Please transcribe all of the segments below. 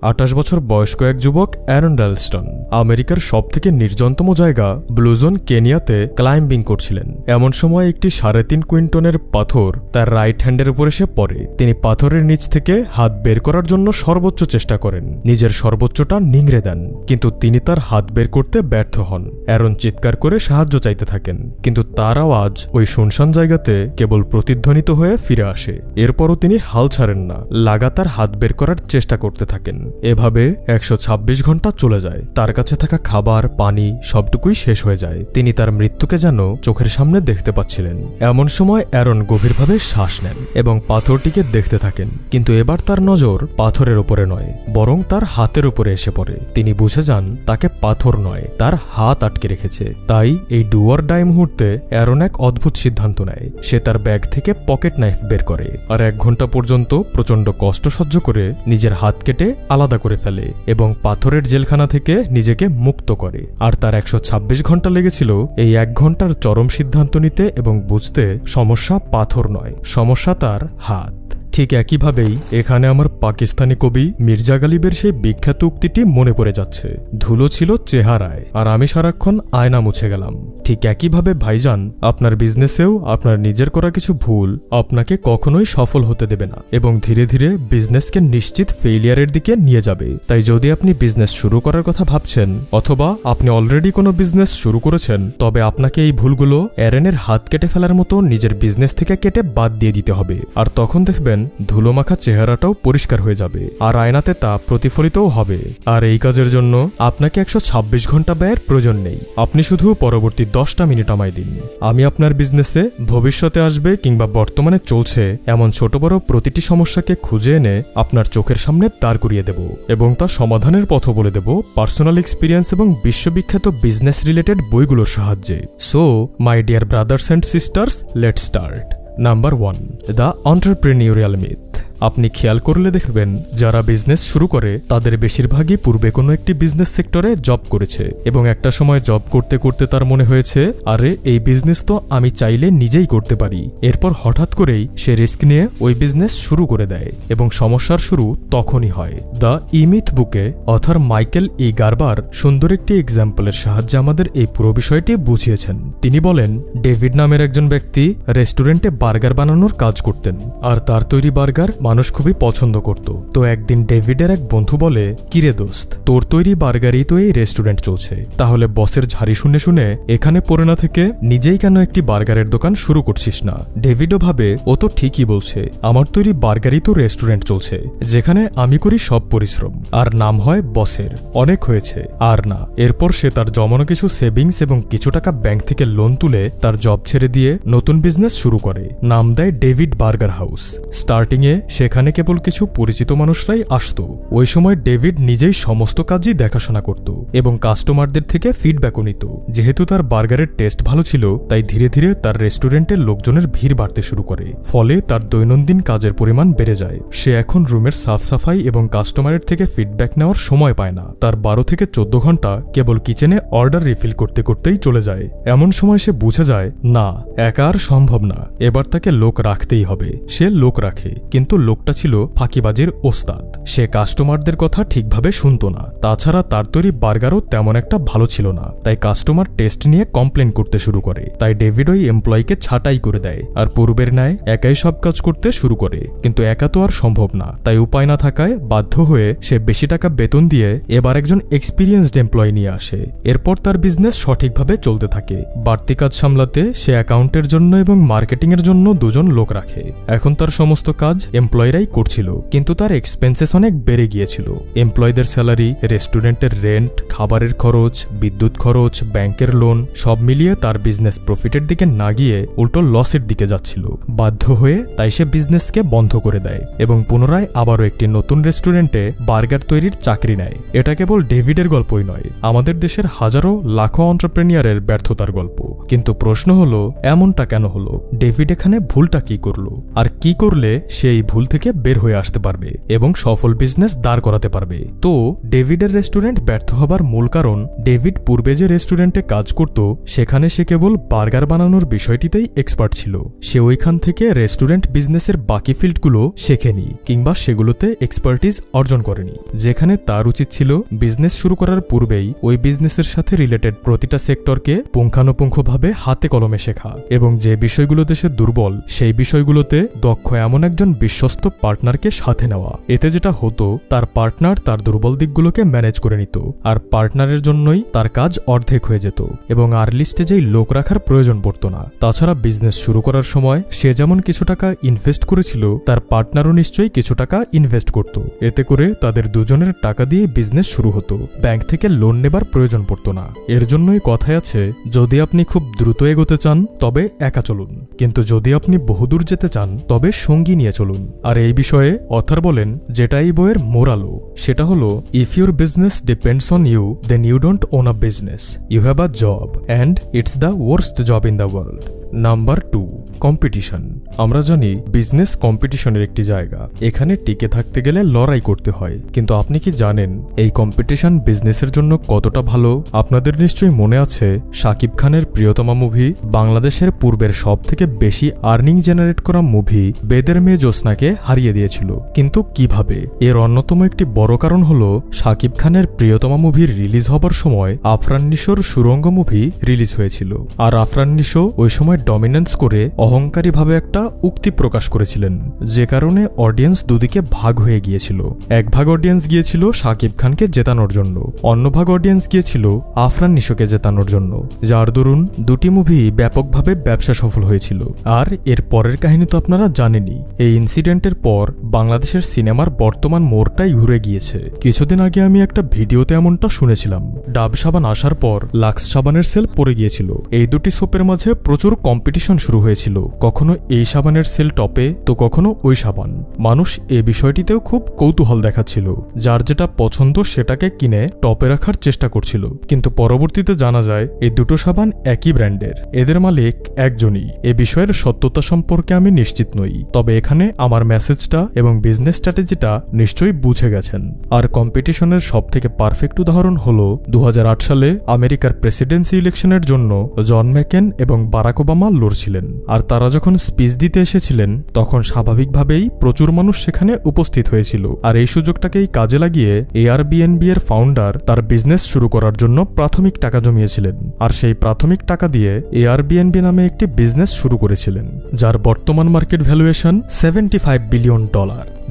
28 বছর বয়স্ক এক যুবক অ্যারন র্যালস্টন আমেরিকার সবথেকে নির্জনতম জায়গা ব্লুজোন কেনিয়াতে ক্লাইম্বিং করছিলেন। এমন সময় একটি 3.5 কুইন্টনের পাথর তার রাইট হ্যান্ডের উপর এসে পড়ে। তিনি পাথরের নিচ থেকে হাত বের করার জন্য সর্বোচ্চ চেষ্টা করেন, নিজের সর্বোচ্চটা নিংড়ে দেন, কিন্তু তিনি তার হাত বের করতে ব্যর্থ হন। অ্যারন চিৎকার করে সাহায্য চাইতে থাকেন, কিন্তু তার আওয়াজ ওই শুনশান জায়গাতে কেবল প্রতিধ্বনিত হয়ে ফিরে আসে। এরপরও তিনি হাল ছাড়েন না, লাগাতার হাত বের করার চেষ্টা করতে থাকেন। এভাবে 126 ঘন্টা চলে যায়। তার কাছে থাকা খাবার, পানি সবটুকুই শেষ হয়ে যায়। তিনি তার মৃত্যুকে যেন চোখের সামনে দেখতে পাচ্ছিলেন। এমন সময় অ্যারন গভীরভাবে শ্বাস নেন এবং পাথরটিকে দেখতে থাকেন, কিন্তু এবার তার নজর পাথরের উপরে নয়, বরং তার হাতের উপরে এসে পড়ে। তিনি বুঝে যান তাকে পাথর নয়, তার হাত আটকে রেখেছে। তাই এই ডু অর ডাই মুহূর্তে অ্যারন এক অদ্ভুত সিদ্ধান্ত নেয়। সে তার ব্যাগ থেকে পকেট নাইফ বের করে আর 1 ঘন্টা পর্যন্ত প্রচণ্ড কষ্ট সহ্য করে নিজের হাত কেটে আলাদা করে ফেলে এবং পাথরের জেলখানা থেকে নিজেকে মুক্ত করে। আর তার 126 ঘন্টা লেগেছিল এই 1 ঘন্টার চরম সিদ্ধান্ত নিতে এবং বুঝতে সমস্যা পাথর নয়, সমস্যা তার হাত। ঠিক একইভাবেই এখানে আমার পাকিস্তানি কবি মির্জা গালিবের সেই বিখ্যাত উক্তিটি মনে পড়ে যাচ্ছে, ধুলো ছিল চেহারায় আর আমি সারাক্ষণ আয়না মুছে গেলাম। ঠিক একইভাবে ভাইজান, আপনার বিজনেসেও আপনার নিজের করা কিছু ভুল আপনাকে কখনোই সফল হতে দেবে না এবং ধীরে ধীরে বিজনেসকে নিশ্চিত ফেইলিয়ারের দিকে নিয়ে যাবে। তাই যদি আপনি বিজনেস শুরু করার কথা ভাবছেন অথবা আপনি অলরেডি কোনো বিজনেস শুরু করেছেন, তবে আপনাকে এই ভুলগুলো অ্যারনের হাত কেটে ফেলার মতো নিজের বিজনেস থেকে কেটে বাদ দিয়ে দিতে হবে। আর তখন দেখবেন ধুলোমাখা চেহারাটাও পরিষ্কার হয়ে যাবে আর আয়নাতে তা প্রতিফলিতও হবে। আর এই কাজের জন্য আপনাকে 126 ঘন্টা ব্যয়ের প্রয়োজন নেই। আপনি শুধু পরবর্তী 10টা মিনিট আমায় দিন। আমি আপনার বিজনেসে ভবিষ্যতে আসবে কিংবা বর্তমানে চলছে এমন ছোট বড় প্রতিটি সমস্যাকে খুঁজে এনে আপনার চোখের সামনে দাঁড় করিয়ে দেব এবং তা সমাধানের পথ বলে দেব পার্সোনাল এক্সপিরিয়েন্স এবং বিশ্ববিখ্যাত বিজনেস রিলেটেড বইগুলোর সাহায্যে। So my dear brothers and sisters, let's start. Number 1, the entrepreneurial myth. আপনি খেয়াল করলে দেখবেন যারা বিজনেস শুরু করে তাদের বেশিরভাগই পূর্বে কোনো একটি বিজনেস সেক্টরে জব করেছে এবং একটা সময় জব করতে করতে তার মনে হয়েছে, আরে এই বিজনেস তো আমি চাইলে নিজেই করতে পারি। এরপর হঠাৎ করেই সে রিস্ক নিয়ে ওই বিজনেস শুরু করে দেয় এবং সমস্যার শুরু তখনই হয়। দ্য ইমিথ বুকে অথর মাইকেল ই গারবার সুন্দর একটি এক্সাম্পলের সাহায্যে আমাদের এই পুরো বিষয়টি বুঝিয়েছেন। তিনি বলেন, ডেভিড নামের একজন ব্যক্তি রেস্টুরেন্টে বার্গার বানানোর কাজ করতেন আর তার তৈরি বার্গার মানুষ খুবই পছন্দ করত। তো একদিন ডেভিডের এক বন্ধু বলে, কিরে দোস্ত, তোর তৈরি বার্গারই তো এই রেস্টুরেন্ট চলছে, তাহলে বসের ঝাড়ি শুনে শুনে এখানে পড়ে না থেকে নিজেই কেন একটি বার্গারের দোকান শুরু করছিস না? ডেভিডও ভাবে, ও তো ঠিকই বলছে, আমার তৈরি বার্গারই তো রেস্টুরেন্ট চলছে, যেখানে আমি করি সব পরিশ্রম আর নাম হয় বসের। অনেক হয়েছে, আর না। এরপর সে তার জমানো কিছু সেভিংস এবং কিছু টাকা ব্যাংক থেকে লোন তুলে তার জব ছেড়ে দিয়ে নতুন বিজনেস শুরু করে, নাম দেয় ডেভিড বার্গার হাউস। স্টার্টিংয়ে সেখানে কেবল কিছু পরিচিত মানুষরাই আসত। ওই সময় ডেভিড নিজেই সমস্ত কাজই দেখাশোনা করত এবং কাস্টমারদের থেকে ফিডব্যাকও নিত। যেহেতু তার বার্গারের টেস্ট ভালো ছিল, তাই ধীরে ধীরে তার রেস্টুরেন্টের লোকজনের ভিড় বাড়তে শুরু করে। ফলে তার দৈনন্দিন কাজের পরিমাণ বেড়ে যায়। সে এখন রুমের সাফ সাফাই এবং কাস্টমারের থেকে ফিডব্যাক নেওয়ার সময় পায় না। তার 12 থেকে 14 ঘন্টা কেবল কিচেনে অর্ডার রিফিল করতে করতেই চলে যায়। এমন সময় সে বুঝে যায়, না, একা আর সম্ভব না, এবার তাকে লোক রাখতেই হবে। সে লোক রাখে, কিন্তু লোকটা ছিল ফাঁকিবাজির ওস্তাদ। সে কাস্টমারদের কথা ঠিকভাবে শুনত না। তাছাড়া তার তৈরি বার্গারও তেমন একটা ভালো ছিল না, তাই কাস্টমার টেস্ট নিয়ে কমপ্লেন করতে শুরু করে। তাই ডেভিড ওই এমপ্লয়িকে ছাঁটাই করে দেয় আর পূর্বের ন্যায় একাই সব কাজ করতে শুরু করে। কিন্তু একা তো আর সম্ভব না, তাই উপায় না থাকায় বাধ্য হয়ে সে বেশি টাকা বেতন দিয়ে এবার একজন এক্সপিরিয়েন্সড এমপ্লয়ি নিয়ে আসে। এরপর তার বিজনেস সঠিকভাবে চলতে থাকে। বাড়তি কাজ সামলাতে সে অ্যাকাউন্টের জন্য এবং মার্কেটিং এর জন্য 2 জন লোক রাখে। এখন তার সমস্ত কাজ এমপ্লয়িরাই করছিল, কিন্তু তার এক্সপেন্সেস অনেক বেড়ে গিয়েছিল। এমপ্লয়ীদের স্যালারি, রেস্টুরেন্টের রেন্ট, খাবারের খরচ, বিদ্যুৎ খরচ, ব্যাংকের লোন সব মিলিয়ে তার বিজনেস প্রফিটের দিকে না গিয়ে উল্টো লসের দিকে যাচ্ছিল। বাধ্য হয়ে তাই সে বিজনেসকে বন্ধ করে দেয় এবং পুনরায় আবারও একটি নতুন রেস্টুরেন্টে বার্গার তৈরির চাকরি নেয়। এটা কেবল ডেভিডের গল্পই নয়, আমাদের দেশের হাজারো লাখো এন্টারপ্রেনিয়ারের ব্যর্থতার গল্প। কিন্তু প্রশ্ন হলো, এমনটা কেন হলো? ডেভিড এখানে ভুলটা কি করলো আর কি করলে সে এই ভুল ভুল থেকে বের হয়ে আসতে পারবে এবং সফল বিজনেস দাঁড় করাতে পারবে। তো ডেভিডের রেস্টুরেন্ট ব্যর্থ হবার মূল কারণ, ডেভিড পূর্বে যে রেস্টুরেন্টে কাজ করত সেখানে সে কেবল বার্গার বানানোর বিষয়টিতেই এক্সপার্ট ছিল। সে ওইখান থেকে রেস্টুরেন্ট বিজনেসের বাকি ফিল্ডগুলো শেখেনি কিংবা সেগুলোতে এক্সপার্টিজ অর্জন করেনি। যেখানে তার উচিত ছিল বিজনেস শুরু করার পূর্বেই ওই বিজনেসের সাথে রিলেটেড প্রতিটা সেক্টরকে পুঙ্খানুপুঙ্খভাবে হাতে কলমে শেখা এবং যে বিষয়গুলোতে সে দুর্বল সেই বিষয়গুলোতে দক্ষ এমন একজন বিশ্বস্ত পার্টনারকে সাথে নেওয়া। এতে যেটা হতো, তার পার্টনার তার দুর্বল দিকগুলোকে ম্যানেজ করে নিত আর পার্টনারের জন্যই তার কাজ অর্ধেক হয়ে যেত এবং আর্লি স্টেজেই লোক রাখার প্রয়োজন পড়তো না। তাছাড়া বিজনেস শুরু করার সময় সে যেমন কিছু টাকা ইনভেস্ট করেছিল, তার পার্টনারও নিশ্চয়ই কিছু টাকা ইনভেস্ট করত। এতে করে তাদের দুজনের টাকা দিয়ে বিজনেস শুরু হতো, ব্যাংক থেকে লোন নেবার প্রয়োজন পড়তো না। এর জন্যই কথায় আছে, যদি আপনি খুব দ্রুত এগোতে চান তবে একা চলুন, কিন্তু যদি আপনি বহুদূর যেতে চান তবে সঙ্গী নিয়ে চলুন। আর এই বিষয়ে অথর বলেন, যেটা এই বইয়ের মোরালও, সেটা হলো, if your business depends on you then you don't own a business, you have a job and it's the worst job in the world. Number 2, competition. আমরা জানি বিজনেস কম্পিটিশনের একটি জায়গা, এখানে টিকে থাকতে গেলে লড়াই করতে হয়। কিন্তু আপনি কি জানেন এই কম্পিটিশন বিজনেসের জন্য কতটা ভালো? আপনাদের নিশ্চয়ই মনে আছে শাকিব খানের প্রিয়তমা মুভি, বাংলাদেশের পূর্বের সব থেকে বেশি আর্নিং জেনারেট করা মুভি বেদের মেয়ে জ্যোৎস্নাকে হারিয়ে দিয়েছিল। কিন্তু কিভাবে? এর অন্যতম একটি বড় কারণ হলো, শাকিব খানের প্রিয়তমা মুভির রিলিজ হবার সময় আফরান নিশোর সুরঙ্গ মুভি রিলিজ হয়েছিল। আর আফরান নিশো ওই সময় ডমিনেন্স করে অহংকারীভাবে একটা উক্তি প্রকাশ করেছিলেন, যে কারণে অডিয়েন্স দুদিকে ভাগ হয়ে গিয়েছিল। এক ভাগ অডিয়েন্স গিয়েছিল শাকিব খানকে জেতানোর জন্য, অন্য ভাগ অডিয়েন্স গিয়েছিল আফরান নিশোকে জেতানোর জন্য, যার দরুন দুটি মুভি ব্যাপকভাবে ব্যবসা সফল হয়েছিল। আর এর পরের কাহিনী তো আপনারা জানেনই। এই ইনসিডেন্টের পর বাংলাদেশের সিনেমার বর্তমান মোড়টাই ঘুরে গিয়েছে। কিছুদিন আগে আমি একটা ভিডিওতে এমনটা শুনেছিলাম, ডাব সাবান আসার পর লাক্স সাবানের সেল পড়ে গিয়েছিল। এই দুটি সোপের মাঝে প্রচুর কম্পিটিশন শুরু হয়েছিল, কখনো এই সাবানের সেল টপে তো কখনো ওই সাবান। মানুষ এই বিষয়টিতেও খুব কৌতূহল দেখাচ্ছিল, যার যেটা পছন্দ সেটাকে কিনে টপে রাখার চেষ্টা করছিল। কিন্তু পরবর্তীতে জানা যায় এই দুটো সাবান একই ব্র্যান্ডের, এদের মালিক একজনই। এ বিষয়ের সত্যতা সম্পর্কে আমি নিশ্চিত নই, তবে এখানে আমার মেসেজটা এবং বিজনেস স্ট্র্যাটেজিটা নিশ্চয়ই বুঝে গেছেন। আর কম্পিটিশনের সব থেকে পারফেক্ট উদাহরণ হলো 2008 সালে আমেরিকার প্রেসিডেন্সি ইলেকশনের জন্য জন ম্যাকেন এবং বারাক ওবামা লড়ছিলেন। আর তারা যখন স্পিচ দিতে এসেছিলেন তখন স্বাভাবিকভাবেই প্রচুর মানুষ সেখানে উপস্থিত হয়েছিল। আর এই সুযোগটাকেই কাজে লাগিয়ে এয়ারবিএনবি এর ফাউন্ডার তার বিজনেস শুরু করার জন্য প্রাথমিক টাকা জমিয়েছিলেন। আর সেই প্রাথমিক টাকা দিয়ে এয়ারবিএনবি নামে একটি বিজনেস শুরু করেছিলেন, যার বর্তমান মার্কেট ভ্যালুয়েশন $75 বিলিয়ন।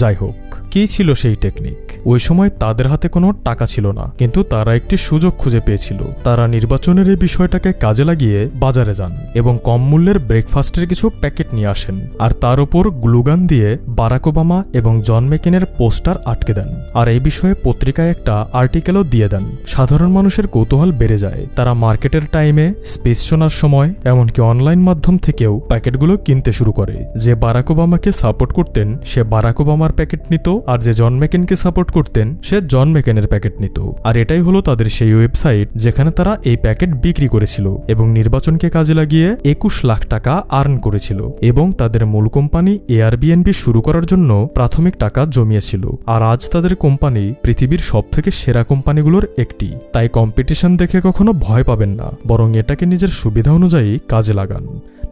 যাই হোক, কি ছিল সেই টেকনিক? ওই সময় তাদের হাতে কোনো টাকা ছিল না, কিন্তু তারা একটি সুযোগ খুঁজে পেয়েছিল। তারা নির্বাচনের এই বিষয়টাকে কাজে লাগিয়ে বাজারে যান এবং কম মূল্যের ব্রেকফাস্টের কিছু প্যাকেট নিয়ে আসেন, আর তার উপর গ্লুগান দিয়ে বারাক ওবামা এবং জন মেকেনের পোস্টার আটকে দেন। আর এই বিষয়ে পত্রিকায় একটা আর্টিকেলও দিয়ে দেন। সাধারণ মানুষের কৌতূহল বেড়ে যায়, তারা মার্কেটের টাইমে, স্পিচ শোনার সময়, এমনকি অনলাইন মাধ্যম থেকেও প্যাকেটগুলো কিনতে শুরু করে। যে বারাক ওবামাকে সাপোর্ট করতেন সে বারাক ওবামার প্যাকেট নিত, আর যে জন মেকেনকে সাপোর্ট করতেন সে জন মেকেনের প্যাকেট নিত। আর এটাই হলো তাদের সেই ওয়েবসাইট যেখানে তারা এই প্যাকেট বিক্রি করেছিল এবং নির্বাচনকে কাজে লাগিয়ে 21 লাখ টাকা আর্ন করেছিল এবং তাদের মূল কোম্পানি এয়ারবিএনবি শুরু করার জন্য প্রাথমিক টাকা জমিয়েছিল। আর আজ তাদের কোম্পানি পৃথিবীর সবথেকে সেরা কোম্পানিগুলোর একটি। তাই কম্পিটিশন দেখে কখনো ভয় পাবেন না, বরং এটাকে নিজের সুবিধা অনুযায়ী কাজে লাগান।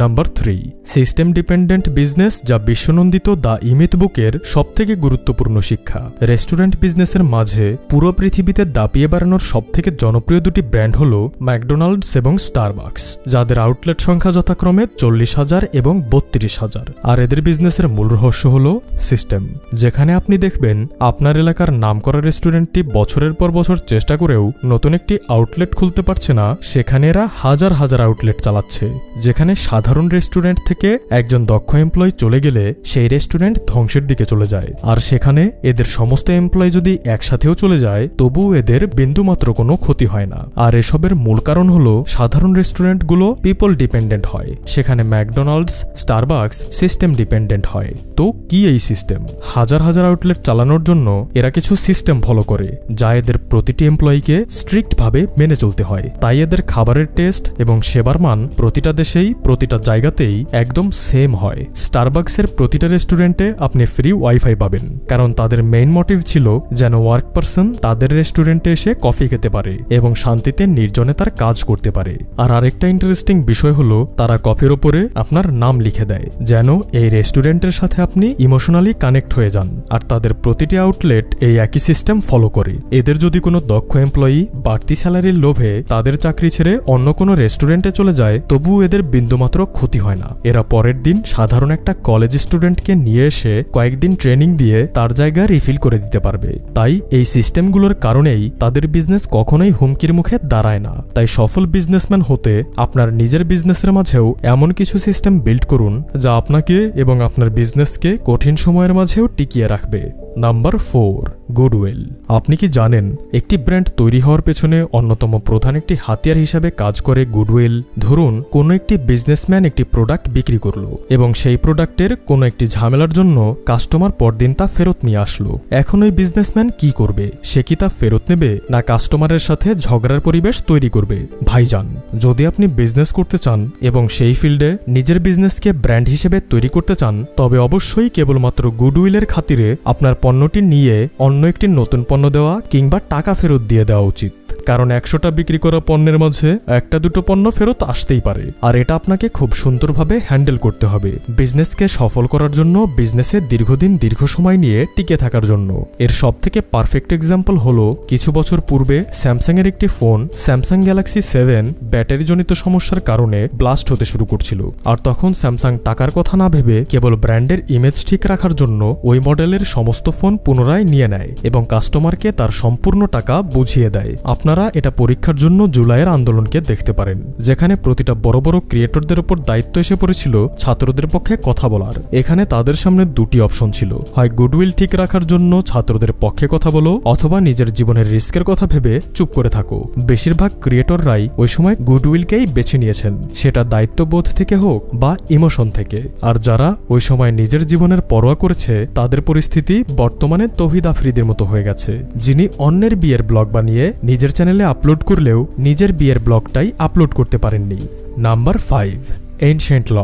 নাম্বার 3, সিস্টেম ডিপেন্ডেন্ট বিজনেস, যা বিশ্বনন্দিত দ্য ইমিথ বুকের সবথেকে গুরুত্বপূর্ণ শিক্ষা। রেস্টুরেন্ট বিজনেসের মাঝে পুরো পৃথিবীতে দাপিয়ে বেড়ানোর সবথেকে জনপ্রিয় দুটি ব্র্যান্ড হল ম্যাকডোনাল্ডস এবং স্টারবাকস, যাদের আউটলেট সংখ্যা যথাক্রমে 40,000 এবং 32,000। আর এদের বিজনেসের মূল রহস্য হল সিস্টেম, যেখানে আপনি দেখবেন আপনার এলাকার নামকরা রেস্টুরেন্টটি বছরের পর বছর চেষ্টা করেও নতুন একটি আউটলেট খুলতে পারছে না, সেখানে এরা হাজার হাজার আউটলেট চালাচ্ছে। যেখানে সাধারণ রেস্টুরেন্ট থেকে একজন দক্ষ এমপ্লয়ি চলে গেলে সেই রেস্টুরেন্ট ধ্বংসের দিকে চলে যায়, আর সেখানে এদের সমস্ত এমপ্লয়ি যদি একসাথেও চলে যায় তবুও এদের বিন্দুমাত্র কোনো ক্ষতি হয় না। আর এসবের মূল কারণ হলো সাধারণ রেস্টুরেন্টগুলো পিপল ডিপেন্ডেন্ট হয়, সেখানে ম্যাকডোনাল্ডস, স্টারবাকস সিস্টেম ডিপেন্ডেন্ট হয়। তো কি এই সিস্টেম? হাজার হাজার আউটলেট চালানোর জন্য এরা কিছু সিস্টেম ফলো করে, যা এদের প্রতিটি এমপ্লয়িকে স্ট্রিক্ট ভাবে মেনে চলতে হয়। তাই এদের খাবারের টেস্ট এবং সেবার মান প্রতিটা দেশেই প্রতিটা প্রতিটা জায়গাতেই একদম সেম হয়। স্টারবাকসের প্রতিটা রেস্টুরেন্টে আপনি ফ্রি ওয়াইফাই পাবেন, কারণ তাদের মেইন মোটিভ ছিল যেন ওয়ার্ক পারসন তাদের রেস্টুরেন্টে এসে কফি খেতে পারে এবং শান্তিতে নির্জনে তার কাজ করতে পারে। আর আরেকটা ইন্টারেস্টিং বিষয় হলো তারা কফির ওপরে আপনার নাম লিখে দেয়, যেন এই রেস্টুরেন্টের সাথে আপনি ইমোশনালি কানেক্ট হয়ে যান। আর তাদের প্রতিটি আউটলেট এই একই সিস্টেম ফলো করে। এদের যদি কোনো দক্ষ এমপ্লয়ি বাড়তি স্যালারির লোভে তাদের চাকরি ছেড়ে অন্য কোনো রেস্টুরেন্টে চলে যায়, তবুও এদের বিন্দুমাত্র ক্ষতি হয় না। এরা পরের দিন সাধারণ একটা কলেজ স্টুডেন্টকে নিয়ে এসে কয়েকদিন ট্রেনিং দিয়ে তার জায়গা রিফিল করে দিতে পারবে। তাই এই সিস্টেমগুলোর কারণেই তাদের বিজনেস কখনোই হুমকির মুখে দাঁড়ায় না। তাই সফল বিজনেসম্যান হতে আপনার নিজের বিজনেসের মাঝেও এমন কিছু সিস্টেম বিল্ড করুন যা আপনাকে এবং আপনার বিজনেসকে কঠিন সময়ের মাঝেও টিকিয়ে রাখবে। Number 4, goodwill. আপনি কি জানেন একটি ব্র্যান্ড তৈরি হওয়ার পেছনে অন্যতম প্রধান একটি হাতিয়ার হিসাবে কাজ করে গুডউইল? ধরুন কোনো একটি বিজনেসম্যান একটি প্রোডাক্ট বিক্রি করলো এবং সেই প্রোডাক্টের কোনো একটি ঝামেলার জন্য কাস্টমার পরদিন তা ফেরত নিয়ে আসলো। এখন ওই বিজনেসম্যান কি করবে? সে কি তা ফেরত নেবে, না কাস্টমারের সাথে ঝগড়ার পরিবেশ তৈরি করবে? ভাইজান, যদি আপনি বিজনেস করতে চান এবং সেই ফিল্ডে নিজের বিজনেসকে ব্র্যান্ড হিসেবে তৈরি করতে চান, তবে অবশ্যই কেবলমাত্র গুডউইলের খাতিরে আপনার পণ্যটি নিয়ে অন্য একটি নতুন পণ্য দেওয়া কিংবা টাকা ফেরত দিয়ে দেওয়া উচিত। কারণ 100টা বিক্রি করা পণ্যের মাঝে 1-2 পণ্য ফেরত আসতেই পারে, আর এটা আপনাকে খুব সুন্দরভাবে হ্যান্ডেল করতে হবে বিজনেসকে সফল করার জন্য, বিজনেসে দীর্ঘদিন দীর্ঘ সময় নিয়ে টিকে থাকার জন্য। এর সবথেকে পারফেক্ট এক্সাম্পল হলো কিছু বছর পূর্বে স্যামসাং এর একটি ফোন স্যামসাং গ্যালাক্সি 7 ব্যাটারিজনিত সমস্যার কারণে ব্লাস্ট হতে শুরু করছিল। আর তখন স্যামসাং টাকার কথা না ভেবে কেবল ব্র্যান্ডের ইমেজ ঠিক রাখার জন্য ওই মডেলের সমস্ত ফোন পুনরায় নিয়ে নেয় এবং কাস্টমারকে তার সম্পূর্ণ টাকা বুঝিয়ে দেয়। আপনারা এটা পরীক্ষার জন্য জুলাইয়ের আন্দোলনকে দেখতে পারেন, যেখানে প্রতিটা বড় বড় ক্রিয়েটরদের উপর দায়িত্ব এসে পড়েছিল ছাত্রদের পক্ষে কথা বলার। এখানে তাদের সামনে দুটি অপশন ছিল, হয় গুডউইল ঠিক রাখার জন্য ছাত্রদের পক্ষে কথা বলো, অথবা নিজের জীবনের রিস্কের কথা ভেবে চুপ করে থাকো। বেশিরভাগ ক্রিয়েটররাই ওই সময় গুডউইলকেই বেছে নিয়েছেন, সেটা দায়িত্ববোধ থেকে হোক বা ইমোশন থেকে। আর যারা ওই সময় নিজের জীবনের পরোয়া করেছে, তাদের পরিস্থিতি বর্তমানে তৌহিদ আফ্রিদির মতো হয়ে গেছে, যিনি অন্যের বিয়ের ব্লগ বানিয়ে নিজের চ্যানেলে আপলোড করলেও নিজের বিয়ের ব্লগটাই আপলোড করতে পারেননি। নাম্বার 5, এনশিয়েন্ট ল।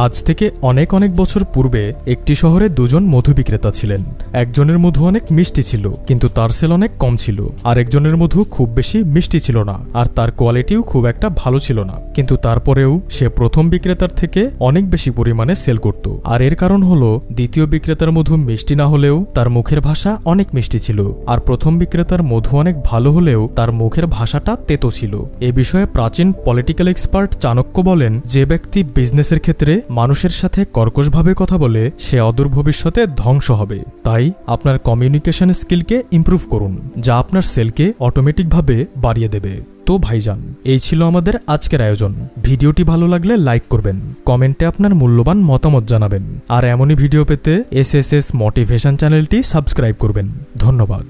আজ থেকে অনেক বছর পূর্বে একটি শহরে দুজন মধু বিক্রেতা ছিলেন। একজনের মধু অনেক মিষ্টি ছিল, কিন্তু তার সেল অনেক কম ছিল। আর একজনের মধু খুব বেশি মিষ্টি ছিল না, আর তার কোয়ালিটিও খুব একটা ভালো ছিল না, কিন্তু তারপরেও সে প্রথম বিক্রেতার থেকে অনেক বেশি পরিমাণে সেল করত। আর এর কারণ হলো দ্বিতীয় বিক্রেতার মধু মিষ্টি না হলেও তার মুখের ভাষা অনেক মিষ্টি ছিল, আর প্রথম বিক্রেতার মধু অনেক ভালো হলেও তার মুখের ভাষাটা তেতো ছিল। এ বিষয়ে প্রাচীন পলিটিক্যাল এক্সপার্ট চাণক্য বলেন, যে ব্যক্তি বিজনেসের ক্ষেত্রে মানুষের সাথে কর্কশভাবে কথা বলে সে অদূর ভবিষ্যতে ধ্বংস হবে। তাই আপনার কমিউনিকেশন স্কিলকে ইমপ্রুভ করুন, যা আপনার সেলকে অটোমেটিকভাবে বাড়িয়ে দেবে। তো ভাইজান, এই ছিল আমাদের আজকের আয়োজন। ভিডিওটি ভালো লাগলে লাইক করবেন, কমেন্টে আপনার মূল্যবান মতামত জানাবেন, আর এমনই ভিডিও পেতে SSS মোটিভেশন চ্যানেলটি সাবস্ক্রাইব করবেন। ধন্যবাদ।